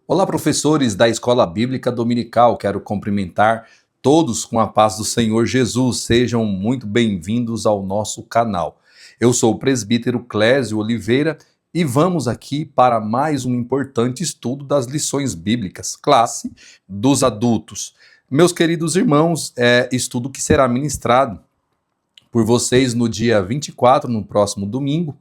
Olá, professores da Escola Bíblica Dominical. Quero cumprimentar todos com a paz do Senhor Jesus. Sejam muito bem-vindos ao nosso canal. Eu sou o presbítero Clésio Oliveira e vamos aqui para mais um importante estudo das lições bíblicas, classe dos adultos. Meus queridos irmãos, estudo que será ministrado por vocês no dia 24, no próximo domingo.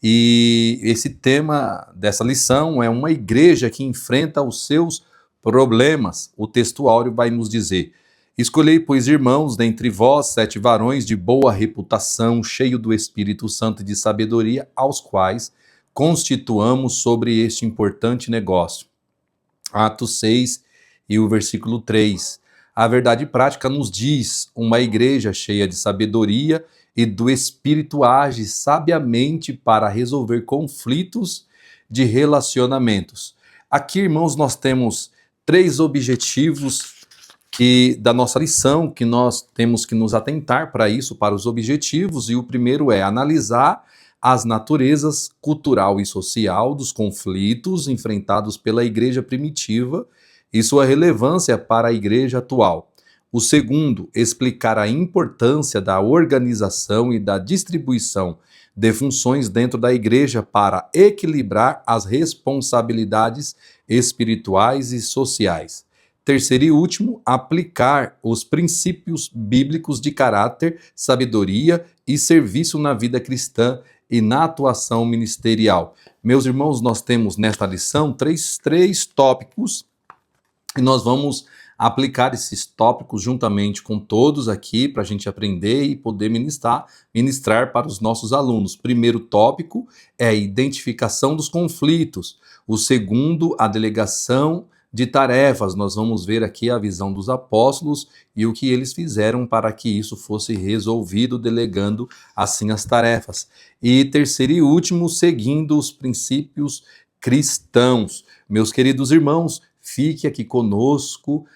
E esse tema dessa lição é uma igreja que enfrenta os seus problemas. O texto áureo vai nos dizer: escolhei, pois, irmãos, dentre vós 7 varões de boa reputação, cheio do Espírito Santo e de sabedoria, aos quais constituamos sobre este importante negócio. Atos 6 e o versículo 3. A verdade prática nos diz: uma igreja cheia de sabedoria e do Espírito age sabiamente para resolver conflitos de relacionamentos. Aqui, irmãos, nós temos 3 objetivos da nossa lição, que nós temos que nos atentar para isso, para os objetivos, e o primeiro é analisar as naturezas cultural e social dos conflitos enfrentados pela igreja primitiva e sua relevância para a igreja atual. O segundo, explicar a importância da organização e da distribuição de funções dentro da igreja para equilibrar as responsabilidades espirituais e sociais. Terceiro e último, aplicar os princípios bíblicos de caráter, sabedoria e serviço na vida cristã e na atuação ministerial. Meus irmãos, nós temos nesta lição três tópicos e nós vamos aplicar esses tópicos juntamente com todos aqui para a gente aprender e poder ministrar para os nossos alunos. Primeiro tópico é a identificação dos conflitos. O segundo, a delegação de tarefas. Nós vamos ver aqui a visão dos apóstolos e o que eles fizeram para que isso fosse resolvido, delegando assim as tarefas. E terceiro e último, seguindo os princípios cristãos. Meus queridos irmãos, fique aqui conosco,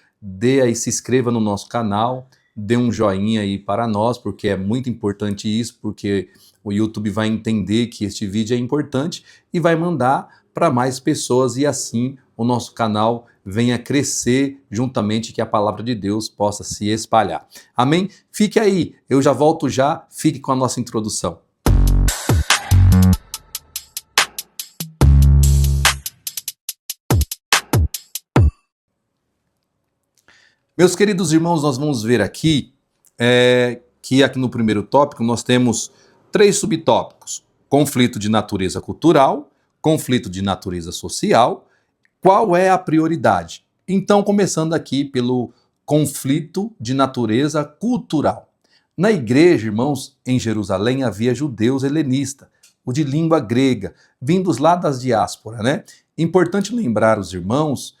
se inscreva no nosso canal, dê um joinha aí para nós, porque é muito importante isso, porque o YouTube vai entender que este vídeo é importante e vai mandar para mais pessoas e assim o nosso canal venha crescer juntamente, que a palavra de Deus possa se espalhar. Amém? Fique aí, eu já volto já, fique com a nossa introdução. Meus queridos irmãos, nós vamos ver aqui que aqui no primeiro tópico nós temos 3 subtópicos: conflito de natureza cultural, conflito de natureza social. Qual é a prioridade? Então, começando aqui pelo conflito de natureza cultural. Na igreja, irmãos, em Jerusalém havia judeus helenistas, o de língua grega, vindos lá das diáspora, né? Importante lembrar os irmãos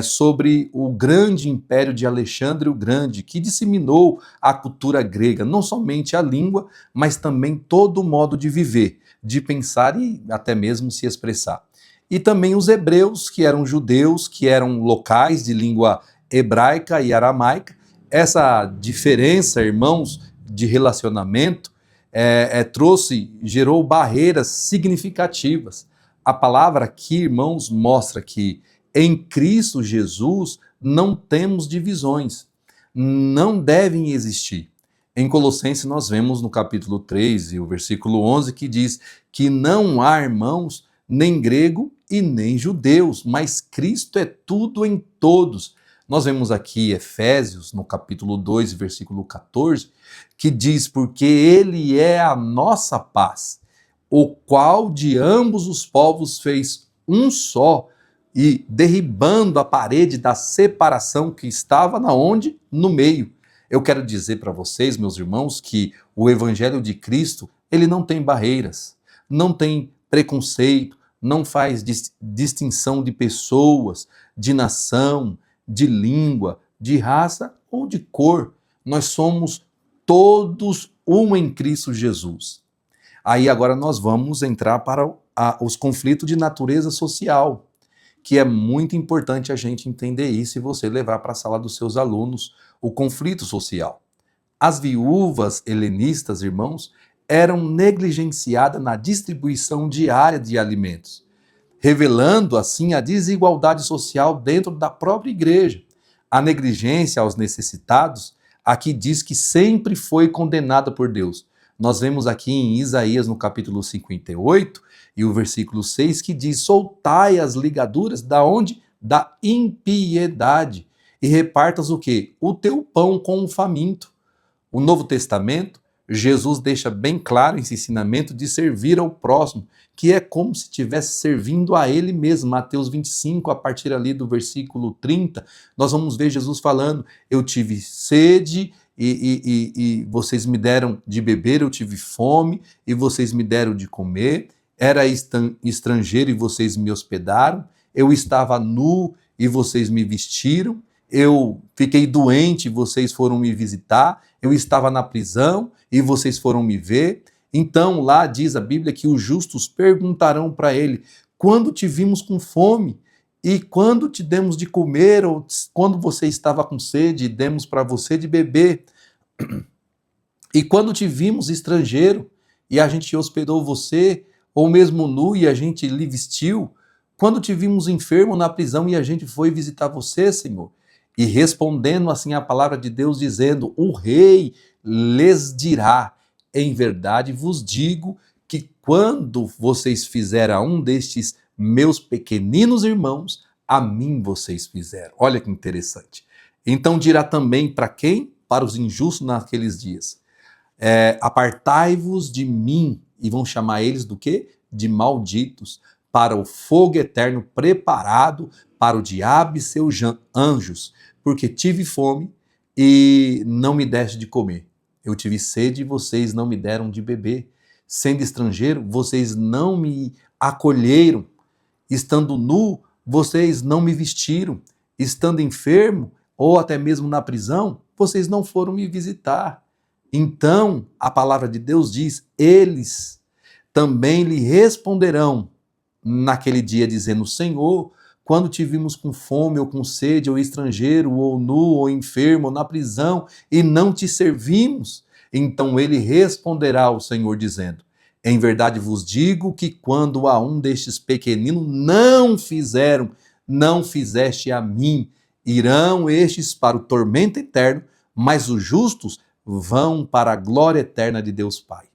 sobre o grande império de Alexandre o Grande, que disseminou a cultura grega, não somente a língua, mas também todo o modo de viver, de pensar e até mesmo se expressar. E também os hebreus, que eram judeus, que eram locais de língua hebraica e aramaica. Essa diferença, irmãos, de relacionamento gerou barreiras significativas. A palavra aqui, irmãos, mostra que em Cristo Jesus não temos divisões, não devem existir. Em Colossenses nós vemos no capítulo 3 e o versículo 11 que diz que não há irmãos nem grego e nem judeus, mas Cristo é tudo em todos. Nós vemos aqui Efésios, no capítulo 2, versículo 14, que diz: porque Ele é a nossa paz, o qual de ambos os povos fez um só, e derribando a parede da separação que estava onde? No meio. Eu quero dizer para vocês, meus irmãos, que o Evangelho de Cristo, ele não tem barreiras, não tem preconceito, não faz distinção de pessoas, de nação, de língua, de raça ou de cor. Nós somos todos um em Cristo Jesus. Aí agora nós vamos entrar para os conflitos de natureza social, que é muito importante a gente entender isso e você levar para a sala dos seus alunos o conflito social. As viúvas helenistas, irmãos, eram negligenciadas na distribuição diária de alimentos. revelando assim a desigualdade social dentro da própria igreja. A negligência aos necessitados, aqui diz que sempre foi condenada por Deus. Nós vemos aqui em Isaías, no capítulo 58, e o versículo 6, que diz: soltai as ligaduras da onde? Da impiedade, e repartas o quê? O teu pão com o faminto. O Novo Testamento, Jesus deixa bem claro esse ensinamento de servir ao próximo, que é como se estivesse servindo a ele mesmo. Mateus 25, a partir ali do versículo 30, nós vamos ver Jesus falando: eu tive sede e vocês me deram de beber, eu tive fome e vocês me deram de comer, era estrangeiro e vocês me hospedaram, eu estava nu e vocês me vestiram, eu fiquei doente e vocês foram me visitar, eu estava na prisão e vocês foram me ver. Então lá diz a Bíblia que os justos perguntarão para ele: quando te vimos com fome e quando te demos de comer, ou quando você estava com sede e demos para você de beber? E quando te vimos estrangeiro e a gente hospedou você, ou mesmo nu e a gente lhe vestiu? Quando te vimos enfermo na prisão e a gente foi visitar você, Senhor? E respondendo assim a palavra de Deus, dizendo: o rei lhes dirá: em verdade vos digo que quando vocês fizeram a um destes meus pequeninos irmãos, a mim vocês fizeram. Olha que interessante. Então dirá também para quem? Para os injustos naqueles dias: apartai-vos de mim, e vão chamar eles do quê? De malditos, para o fogo eterno preparado para o diabo e seus anjos, porque tive fome e não me deste de comer. Eu tive sede e vocês não me deram de beber. Sendo estrangeiro, vocês não me acolheram. Estando nu, vocês não me vestiram. Estando enfermo, ou até mesmo na prisão, vocês não foram me visitar. Então, a palavra de Deus diz: eles também lhe responderão naquele dia, dizendo: Senhor, quando te vimos com fome, ou com sede, ou estrangeiro, ou nu, ou enfermo, ou na prisão, e não te servimos? Então ele responderá ao Senhor, dizendo: em verdade vos digo que quando a um destes pequeninos não fizeste a mim. Irão estes para o tormento eterno, mas os justos vão para a glória eterna de Deus Pai.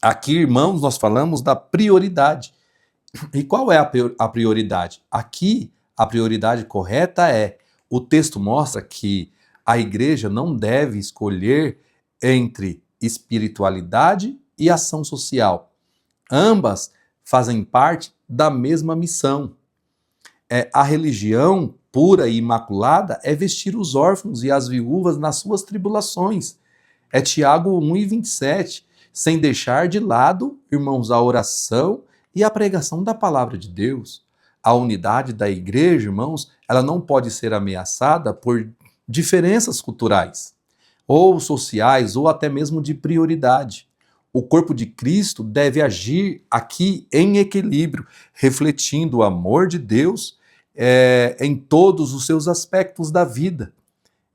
Aqui, irmãos, nós falamos da prioridade. E qual é a prioridade? Aqui, a prioridade correta o texto mostra que a igreja não deve escolher entre espiritualidade e ação social. Ambas fazem parte da mesma missão. A religião pura e imaculada é vestir os órfãos e as viúvas nas suas tribulações. É Tiago 1:27, sem deixar de lado, irmãos, a oração e a pregação da palavra de Deus. A unidade da igreja, irmãos, ela não pode ser ameaçada por diferenças culturais, ou sociais, ou até mesmo de prioridade. O corpo de Cristo deve agir aqui em equilíbrio, refletindo o amor de Deus em todos os seus aspectos da vida.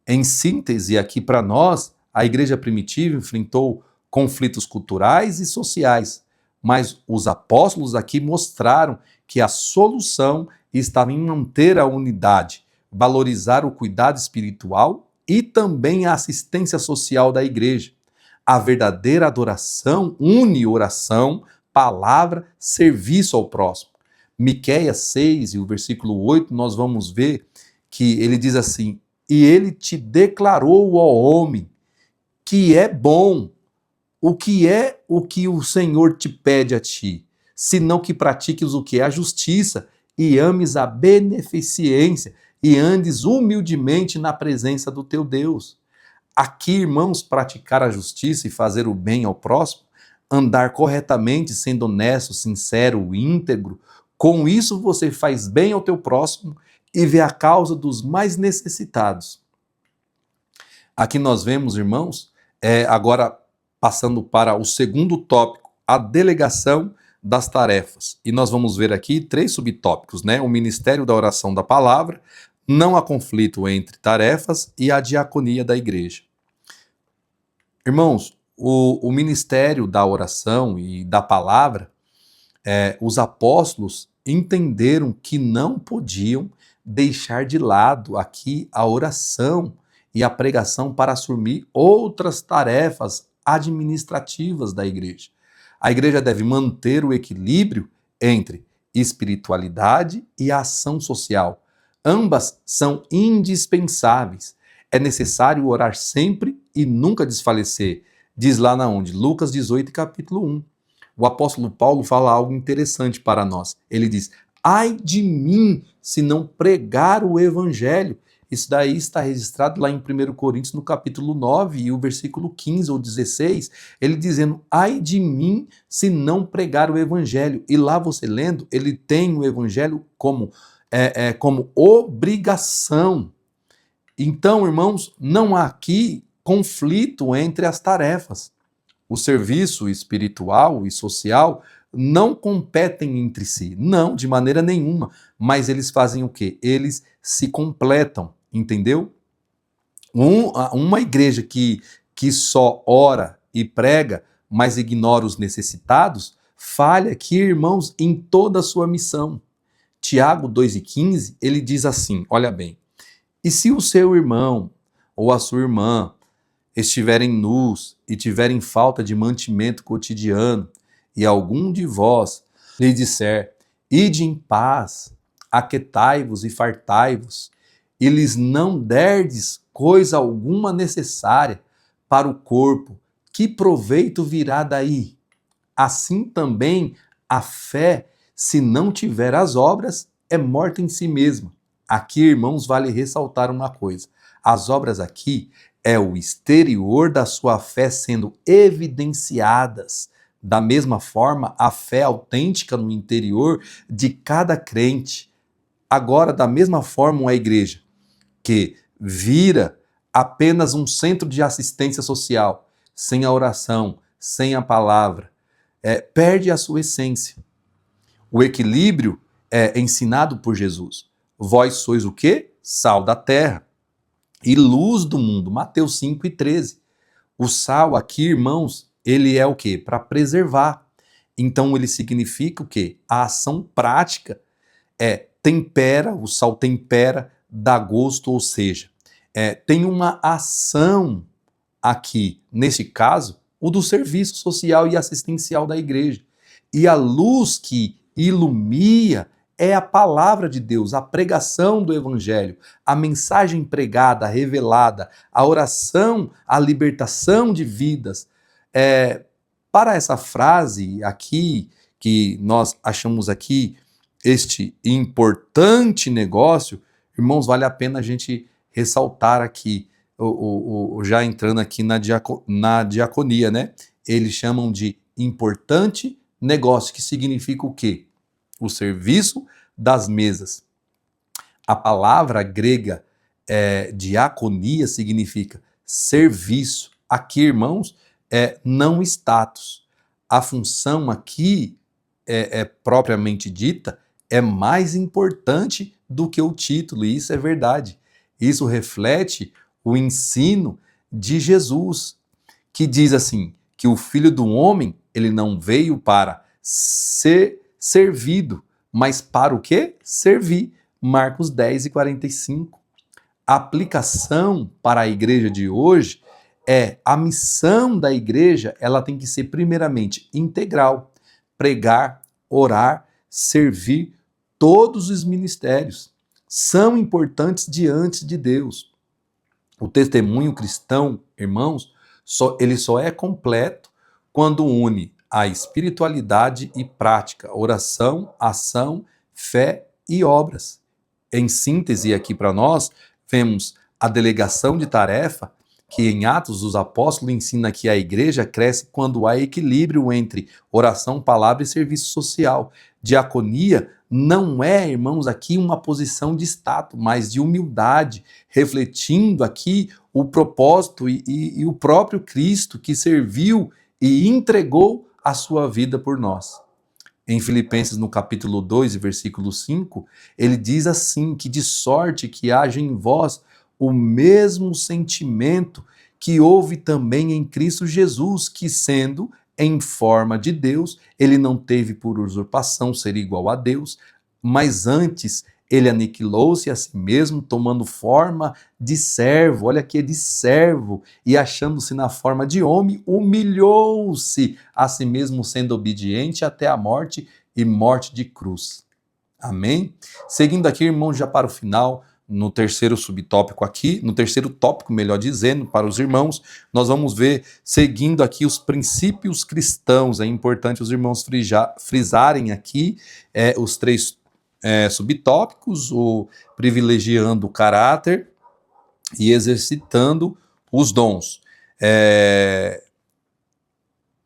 Em síntese, aqui para nós, a igreja primitiva enfrentou conflitos culturais e sociais, mas os apóstolos aqui mostraram que a solução estava em manter a unidade, valorizar o cuidado espiritual e também a assistência social da igreja. A verdadeira adoração une oração, palavra, serviço ao próximo. Miqueias 6, e o versículo 8, nós vamos ver que ele diz assim: e ele te declarou, ó homem, que é bom. O que é o que o Senhor te pede a ti, senão que pratiques o que é a justiça e ames a beneficência e andes humildemente na presença do teu Deus. Aqui, irmãos, praticar a justiça e fazer o bem ao próximo, andar corretamente, sendo honesto, sincero, íntegro, com isso você faz bem ao teu próximo e vê a causa dos mais necessitados. Aqui nós vemos, irmãos, agora passando para o segundo tópico, a delegação das tarefas. E nós vamos ver aqui 3 subtópicos, né? O ministério da oração da palavra, não há conflito entre tarefas, e a diaconia da igreja. Irmãos, o ministério da oração e da palavra os apóstolos entenderam que não podiam deixar de lado aqui a oração e a pregação para assumir outras tarefas administrativas da igreja. A igreja deve manter o equilíbrio entre espiritualidade e ação social. Ambas são indispensáveis. É necessário orar sempre e nunca desfalecer. Diz lá na onde? Lucas 18, capítulo 1. O apóstolo Paulo fala algo interessante para nós. Ele diz: ai de mim se não pregar o evangelho. Isso daí está registrado lá em 1 Coríntios, no capítulo 9, e o versículo 15 ou 16, ele dizendo: ai de mim se não pregar o evangelho. E lá você lendo, ele tem o evangelho como obrigação. Então, irmãos, não há aqui conflito entre as tarefas. O serviço espiritual e social não competem entre si, não, de maneira nenhuma, mas eles fazem o quê? Eles se completam, entendeu? Uma igreja que só ora e prega, mas ignora os necessitados, falha aqui, irmãos, em toda a sua missão. Tiago 2,15, ele diz assim, olha bem: e se o seu irmão ou a sua irmã estiverem nus e tiverem falta de mantimento cotidiano, e algum de vós lhe disser: ide em paz, aquetai-vos e fartai-vos, e lhes não derdes coisa alguma necessária para o corpo, que proveito virá daí? Assim também a fé, se não tiver as obras, é morta em si mesma. Aqui, irmãos, vale ressaltar uma coisa: as obras aqui é o exterior da sua fé sendo evidenciadas. Da mesma forma, a fé autêntica no interior de cada crente. Agora, da mesma forma, uma igreja que vira apenas um centro de assistência social, sem a oração, sem a palavra, perde a sua essência. O equilíbrio é ensinado por Jesus. Vós sois o quê? Sal da terra e luz do mundo. Mateus 5,13. O sal aqui, irmãos, ele é o quê? Para preservar. Então ele significa o quê? A ação prática tempera, o sal tempera, dá gosto, ou seja, tem uma ação aqui, nesse caso, o do serviço social e assistencial da igreja. E a luz que ilumina é a palavra de Deus, a pregação do evangelho, a mensagem pregada, revelada, a oração, a libertação de vidas. Para essa frase aqui, que nós achamos aqui, este importante negócio, irmãos, vale a pena a gente ressaltar aqui, já entrando aqui na diaconia, né? Eles chamam de importante negócio, que significa o quê? O serviço das mesas. A palavra grega diaconia significa serviço. Aqui, irmãos, não status. A função aqui, propriamente dita, é mais importante do que o título, e isso é verdade. Isso reflete o ensino de Jesus, que diz assim, que o Filho do Homem, ele não veio para ser servido, mas para o quê? Servir. Marcos 10:45. A aplicação para a igreja de hoje a missão da igreja, ela tem que ser primeiramente integral, pregar, orar, servir. Todos os ministérios são importantes diante de Deus. O testemunho cristão, irmãos, ele só é completo quando une a espiritualidade e prática, oração, ação, fé e obras. Em síntese aqui para nós, vemos a delegação de tarefa, que em Atos dos Apóstolos ensina que a igreja cresce quando há equilíbrio entre oração, palavra e serviço social. Diaconia não é, irmãos, aqui uma posição de status, mas de humildade, refletindo aqui o propósito e o próprio Cristo que serviu e entregou a sua vida por nós. Em Filipenses, no capítulo 2, versículo 5, ele diz assim, que de sorte que haja em vós o mesmo sentimento que houve também em Cristo Jesus, que sendo em forma de Deus, ele não teve por usurpação ser igual a Deus, mas antes ele aniquilou-se a si mesmo, tomando forma de servo, olha aqui, de servo, e achando-se na forma de homem, humilhou-se a si mesmo, sendo obediente até a morte e morte de cruz. Amém? Seguindo aqui, irmãos, já para o final, no terceiro subtópico aqui, no terceiro tópico, melhor dizendo, para os irmãos, nós vamos ver, seguindo aqui os princípios cristãos. É importante os irmãos frisarem aqui os três subtópicos, o privilegiando o caráter e exercitando os dons.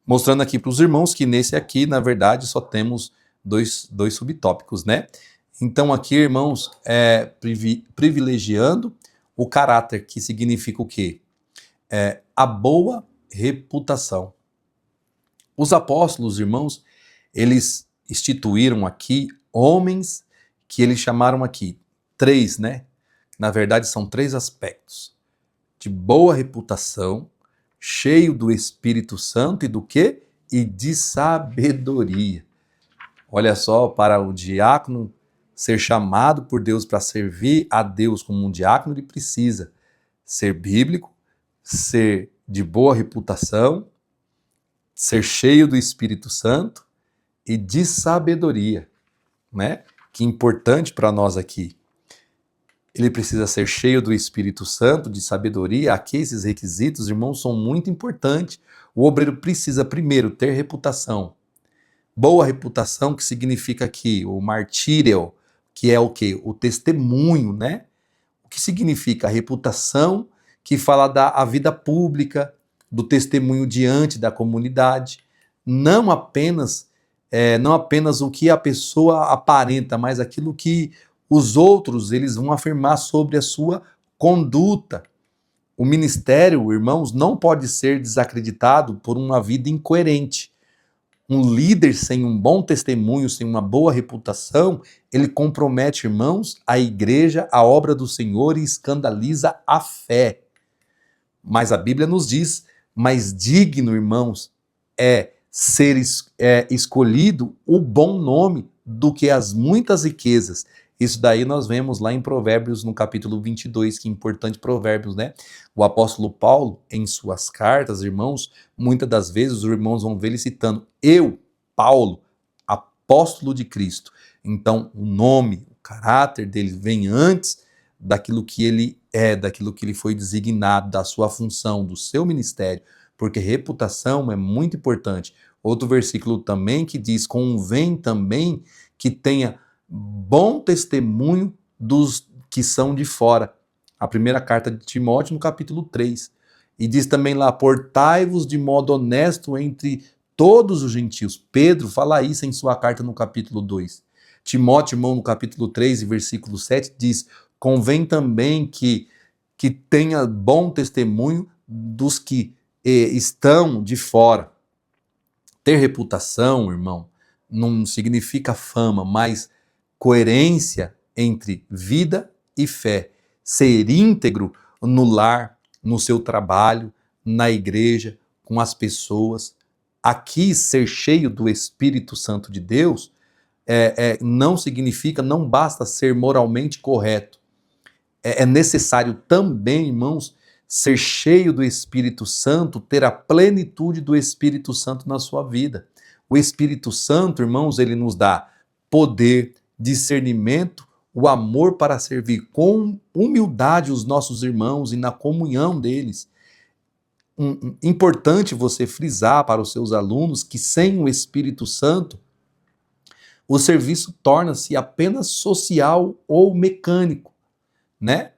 Mostrando aqui para os irmãos que nesse aqui, na verdade, só temos dois subtópicos, né? Então aqui, irmãos, privilegiando o caráter, que significa o quê? A boa reputação. Os apóstolos, irmãos, eles instituíram aqui homens que eles chamaram aqui três, né? Na verdade, são três aspectos: de boa reputação, cheio do Espírito Santo e do quê? E de sabedoria. Olha só, para o diácono ser chamado por Deus para servir a Deus como um diácono, ele precisa ser bíblico, ser de boa reputação, ser cheio do Espírito Santo e de sabedoria, né? Que importante para nós aqui. Ele precisa ser cheio do Espírito Santo, de sabedoria. Aqui esses requisitos, irmãos, são muito importantes. O obreiro precisa primeiro ter reputação. Boa reputação, que significa aqui o martírio, que é o quê? O testemunho, né? O que significa a reputação, que fala da vida pública, do testemunho diante da comunidade, não apenas o que a pessoa aparenta, mas aquilo que os outros eles vão afirmar sobre a sua conduta. O ministério, irmãos, não pode ser desacreditado por uma vida incoerente. Um líder sem um bom testemunho, sem uma boa reputação, ele compromete, irmãos, a igreja, a obra do Senhor e escandaliza a fé. Mas a Bíblia nos diz, mais digno, irmãos, é ser escolhido o bom nome do que as muitas riquezas. Isso daí nós vemos lá em Provérbios, no capítulo 22, que é importante Provérbios, né? O apóstolo Paulo, em suas cartas, irmãos, muitas das vezes os irmãos vão ver ele citando: eu, Paulo, apóstolo de Cristo. Então, o nome, o caráter dele vem antes daquilo que ele é, daquilo que ele foi designado, da sua função, do seu ministério, porque reputação é muito importante. Outro versículo também que diz: convém também que tenha bom testemunho dos que são de fora. A primeira carta de Timóteo, no capítulo 3. E diz também lá: portai-vos de modo honesto entre todos os gentios. Pedro fala isso em sua carta no capítulo 2. Timóteo, irmão, no capítulo 3 e versículo 7, diz: convém também que tenha bom testemunho dos que estão de fora. Ter reputação, irmão, não significa fama, mas coerência entre vida e fé. Ser íntegro no lar, no seu trabalho, na igreja, com as pessoas. Aqui, ser cheio do Espírito Santo de Deus não significa, não basta ser moralmente correto. É necessário também, irmãos, ser cheio do Espírito Santo, ter a plenitude do Espírito Santo na sua vida. O Espírito Santo, irmãos, ele nos dá poder, discernimento, o amor para servir com humildade os nossos irmãos e na comunhão deles. Importante você frisar para os seus alunos que sem o Espírito Santo, o serviço torna-se apenas social ou mecânico, né?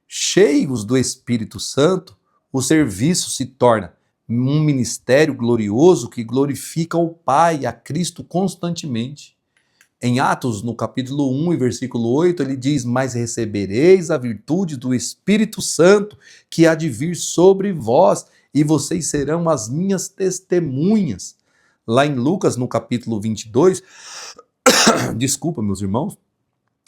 Cheios do Espírito Santo, o serviço se torna um ministério glorioso que glorifica o Pai, a Cristo constantemente. Em Atos, no capítulo 1 e versículo 8, ele diz: mas recebereis a virtude do Espírito Santo que há de vir sobre vós, e vocês serão as minhas testemunhas. Lá em Lucas, no capítulo 22, desculpa, meus irmãos,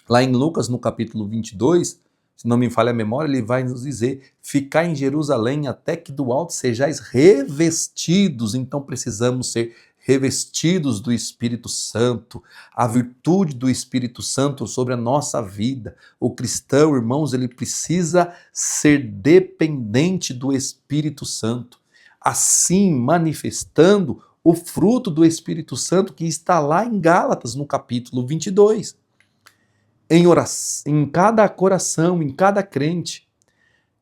lá em Lucas, no capítulo 22, se não me falha a memória, ele vai nos dizer: ficar em Jerusalém até que do alto sejais revestidos. Então precisamos ser revestidos do Espírito Santo, a virtude do Espírito Santo sobre a nossa vida. O cristão, irmãos, ele precisa ser dependente do Espírito Santo, assim manifestando o fruto do Espírito Santo que está lá em Gálatas, no capítulo 22. Em oração, em cada coração, em cada crente.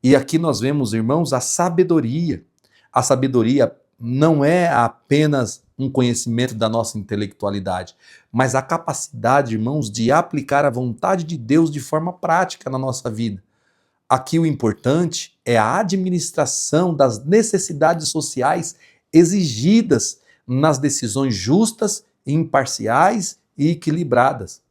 E aqui nós vemos, irmãos, a sabedoria. A sabedoria não é apenas um conhecimento da nossa intelectualidade, mas a capacidade, irmãos, de aplicar a vontade de Deus de forma prática na nossa vida. Aqui o importante é a administração das necessidades sociais exigidas nas decisões justas, imparciais e equilibradas.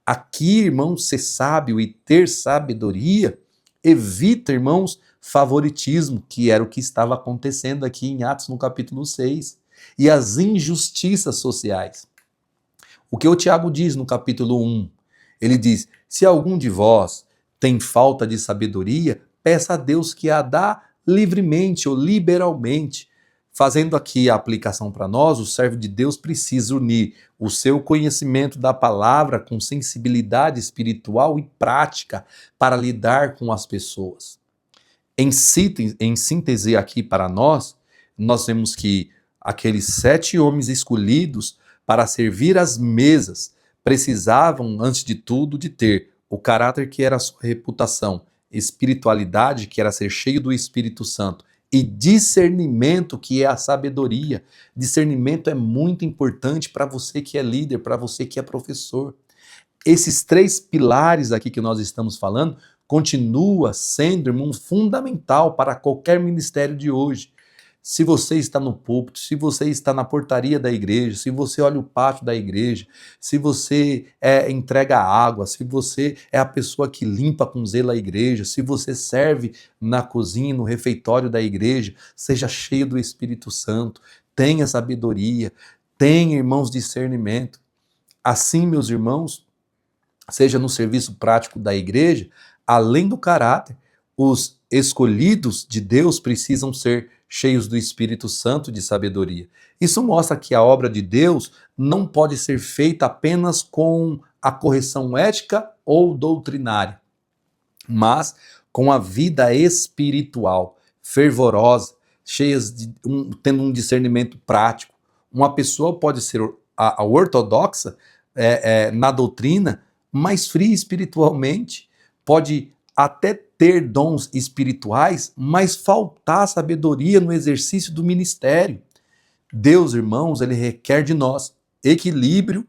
Aqui, irmãos, ser sábio e ter sabedoria evita, irmãos, favoritismo, que era o que estava acontecendo aqui em Atos no capítulo 6, e as injustiças sociais. O que o Tiago diz no capítulo 1? Ele diz: se algum de vós tem falta de sabedoria, peça a Deus que a dá livremente ou liberalmente. Fazendo aqui a aplicação para nós, o servo de Deus precisa unir o seu conhecimento da palavra com sensibilidade espiritual e prática para lidar com as pessoas. Em síntese aqui para nós vemos que aqueles 7 homens escolhidos para servir às mesas precisavam, antes de tudo, de ter o caráter que era a sua reputação, espiritualidade, que era ser cheio do Espírito Santo, e discernimento, que é a sabedoria. Discernimento é muito importante para você que é líder, para você que é professor. Esses 3 pilares aqui que nós estamos falando continua sendo, irmão, fundamental para qualquer ministério de hoje. Se você está no púlpito, se você está na portaria da igreja, se você olha o pátio da igreja, se você entrega água, se você é a pessoa que limpa com zelo a igreja, se você serve na cozinha, no refeitório da igreja, seja cheio do Espírito Santo, tenha sabedoria, tenha, irmãos, discernimento. Assim, meus irmãos, seja no serviço prático da igreja, além do caráter, os escolhidos de Deus precisam ser cheios do Espírito Santo de sabedoria. Isso mostra que a obra de Deus não pode ser feita apenas com a correção ética ou doutrinária, mas com a vida espiritual, fervorosa, tendo um discernimento prático. Uma pessoa pode ser a ortodoxa na doutrina, mas fria espiritualmente, pode até ter dons espirituais, mas faltar sabedoria no exercício do ministério. Deus, irmãos, ele requer de nós equilíbrio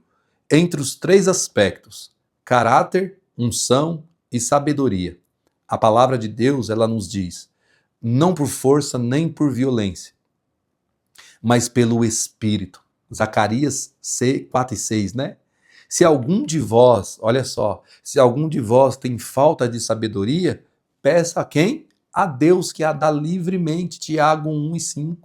entre os 3 aspectos: caráter, unção e sabedoria. A palavra de Deus, ela nos diz: não por força nem por violência, mas pelo Espírito. Zacarias 4:6, né? Se algum de vós, olha só, se algum de vós tem falta de sabedoria, peça a quem? A Deus, que a dá livremente. Tiago 1:5.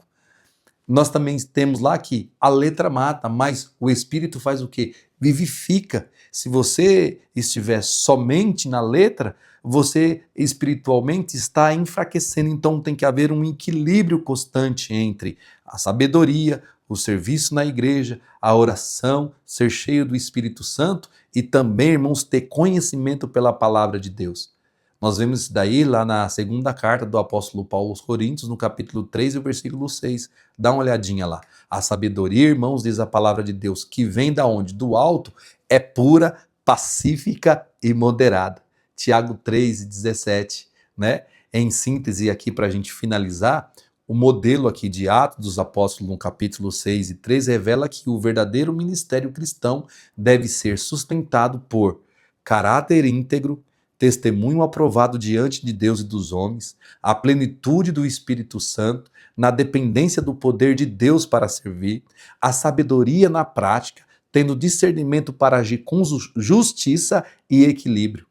Nós também temos lá que a letra mata, mas o Espírito faz o quê? Vivifica. Se você estiver somente na letra, você espiritualmente está enfraquecendo. Então tem que haver um equilíbrio constante entre a sabedoria, o serviço na igreja, a oração, ser cheio do Espírito Santo e também, irmãos, ter conhecimento pela palavra de Deus. Nós vemos isso daí lá na 2ª carta do apóstolo Paulo aos Coríntios, no capítulo 3 e o versículo 6. Dá uma olhadinha lá. A sabedoria, irmãos, diz a palavra de Deus, que vem da onde? Do alto, é pura, pacífica e moderada. Tiago 3:17, né? Em síntese aqui para a gente finalizar, o modelo aqui de Atos dos Apóstolos no capítulo 6 e 3 revela que o verdadeiro ministério cristão deve ser sustentado por caráter íntegro, testemunho aprovado diante de Deus e dos homens, a plenitude do Espírito Santo, na dependência do poder de Deus para servir, a sabedoria na prática, tendo discernimento para agir com justiça e equilíbrio.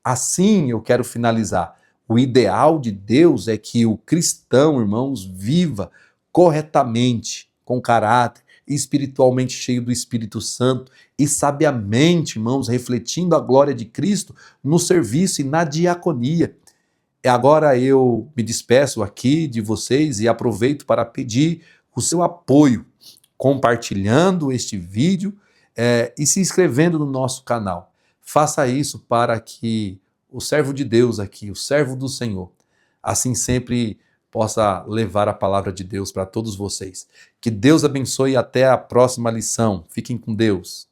Assim, eu quero finalizar. O ideal de Deus é que o cristão, irmãos, viva corretamente, com caráter, espiritualmente cheio do Espírito Santo e sabiamente, irmãos, refletindo a glória de Cristo no serviço e na diaconia. E agora eu me despeço aqui de vocês e aproveito para pedir o seu apoio, compartilhando este vídeo e se inscrevendo no nosso canal. Faça isso para que o servo de Deus aqui, o servo do Senhor, assim sempre possa levar a palavra de Deus para todos vocês. Que Deus abençoe e até a próxima lição. Fiquem com Deus.